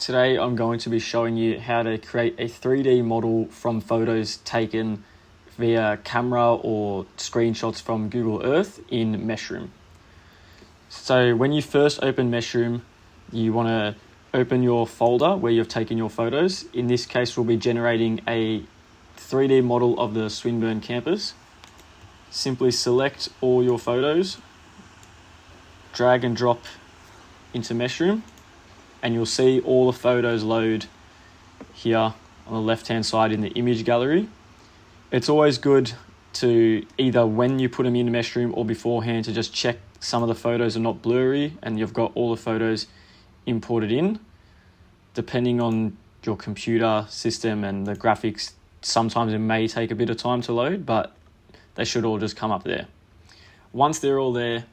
Today I'm going to be showing you how to create a 3D model from photos taken via camera or screenshots from Google Earth in Meshroom. So when you first open Meshroom, you want to open your folder where you've taken your photos. In this case, we'll be generating a 3D model of the Swinburne campus. Simply select all your photos, drag and drop into Meshroom, and you'll see all the photos load here on the left-hand side in the image gallery. It's always good to either when you put them in Meshroom or beforehand to just check some of the photos are not blurry and you've got all the photos imported in. Depending on your computer system and the graphics, sometimes it may take a bit of time to load, but they should all just come up there. Once they're all there,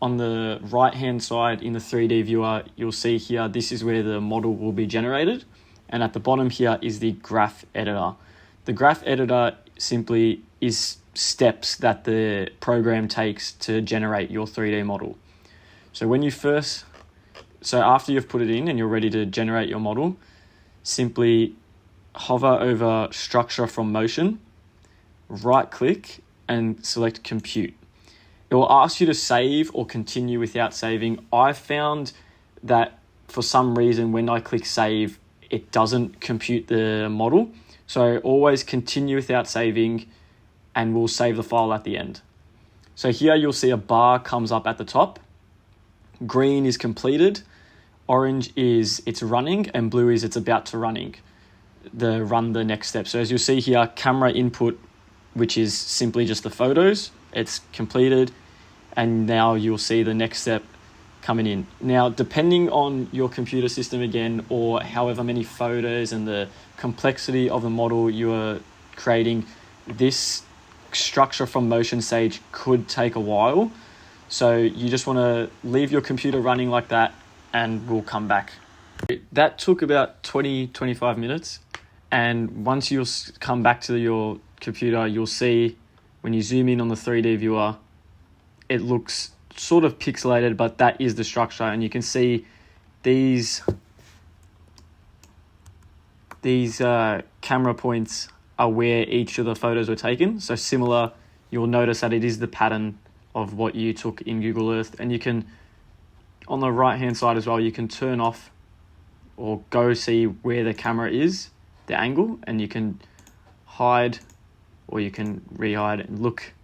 on the right-hand side in the 3D viewer, you'll see here, this is where the model will be generated. And at the bottom here is the graph editor. The graph editor simply is steps that the program takes to generate your 3D model. So after you've put it in and you're ready to generate your model, simply hover over structure from motion, right-click and select compute. It will ask you to save or continue without saving. I found that for some reason when I click save, it doesn't compute the model. So always continue without saving and we'll save the file at the end. So here you'll see a bar comes up at the top. Green is completed, orange is it's running, and blue is it's about to run the next step. So as you'll see here, camera input, which is simply just the photos, it's completed, and now you'll see the next step coming in. Now, depending on your computer system again, or however many photos and the complexity of the model you are creating, this structure from motion stage could take a while. So you just want to leave your computer running like that and we'll come back. That took about 20-25 minutes. And once you come back to your computer, you'll see when you zoom in on the 3D viewer, it looks sort of pixelated, but that is the structure. And you can see these camera points are where each of the photos were taken. So similar, you'll notice that it is the pattern of what you took in Google Earth. And you can, on the right-hand side as well, you can turn off or go see where the camera is, the angle, and you can hide or you can re-hide and look.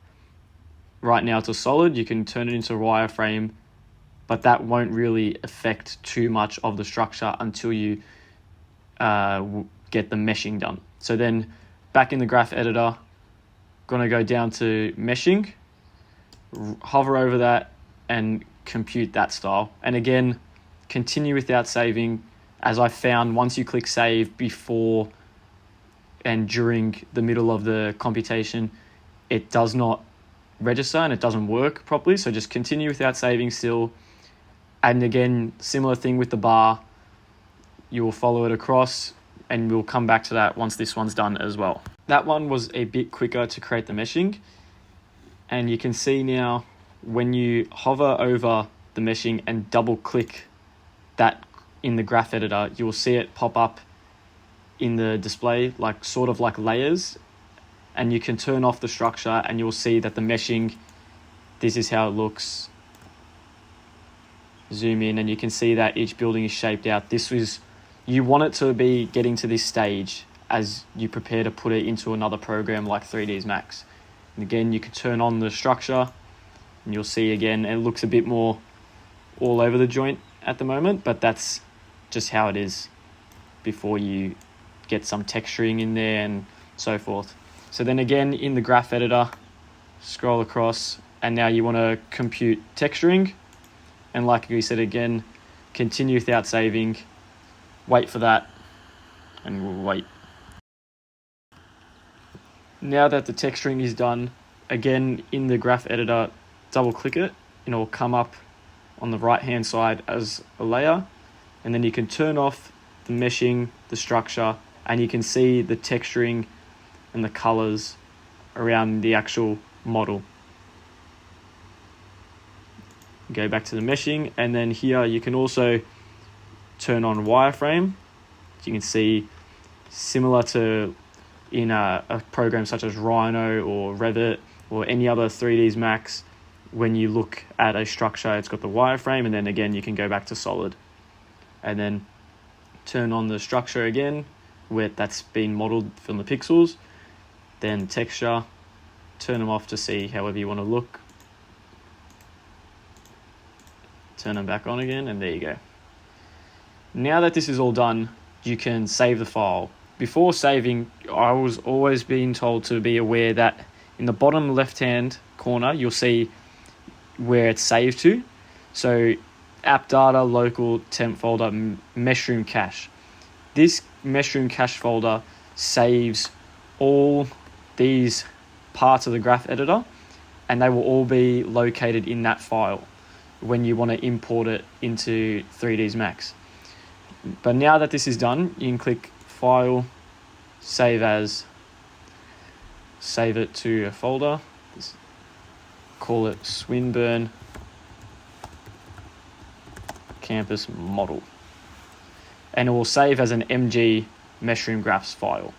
Right now it's a solid, you can turn it into a wireframe, but that won't really affect too much of the structure until you get the meshing done. So then back in the graph editor, gonna go down to meshing, hover over that and compute that style. And again, continue without saving. As I found, once you click save before and during the middle of the computation, it does not register and it doesn't work properly. So just continue without saving still. And again, similar thing with the bar, you will follow it across and we'll come back to that once this one's done as well. That one was a bit quicker to create the meshing. And you can see now when you hover over the meshing and double click that in the graph editor, you will see it pop up in the display, like sort of like layers, and you can turn off the structure and you'll see that the meshing, this is how it looks. Zoom in and you can see that each building is shaped out. You want it to be getting to this stage as you prepare to put it into another program like 3ds Max. And again, you can turn on the structure and you'll see again, it looks a bit more all over the joint at the moment, but that's just how it is before you get some texturing in there and so forth. So then again, in the graph editor, scroll across and now you want to compute texturing. And like we said again, continue without saving, wait for that, and we'll wait. Now that the texturing is done, again, in the graph editor, double click it and it will come up on the right hand side as a layer. And then you can turn off the meshing, the structure, and you can see the texturing and the colors around the actual model. Go back to the meshing, and then here you can also turn on wireframe. You can see, similar to in a program such as Rhino or Revit or any other 3ds Max, when you look at a structure, it's got the wireframe, and then again you can go back to solid. And then turn on the structure again, where that's been modeled from the pixels. Then texture, turn them off to see however you want to look. Turn them back on again, and there you go. Now that this is all done, you can save the file. Before saving, I was always being told to be aware that in the bottom left-hand corner, you'll see where it's saved to. So app data, local, temp folder, meshroom cache. This meshroom cache folder saves all these parts of the graph editor, and they will all be located in that file when you want to import it into 3ds Max. But now that this is done, you can click File, Save As, save it to a folder, call it Swinburne Campus Model, and it will save as an MG Meshroom Graphs file.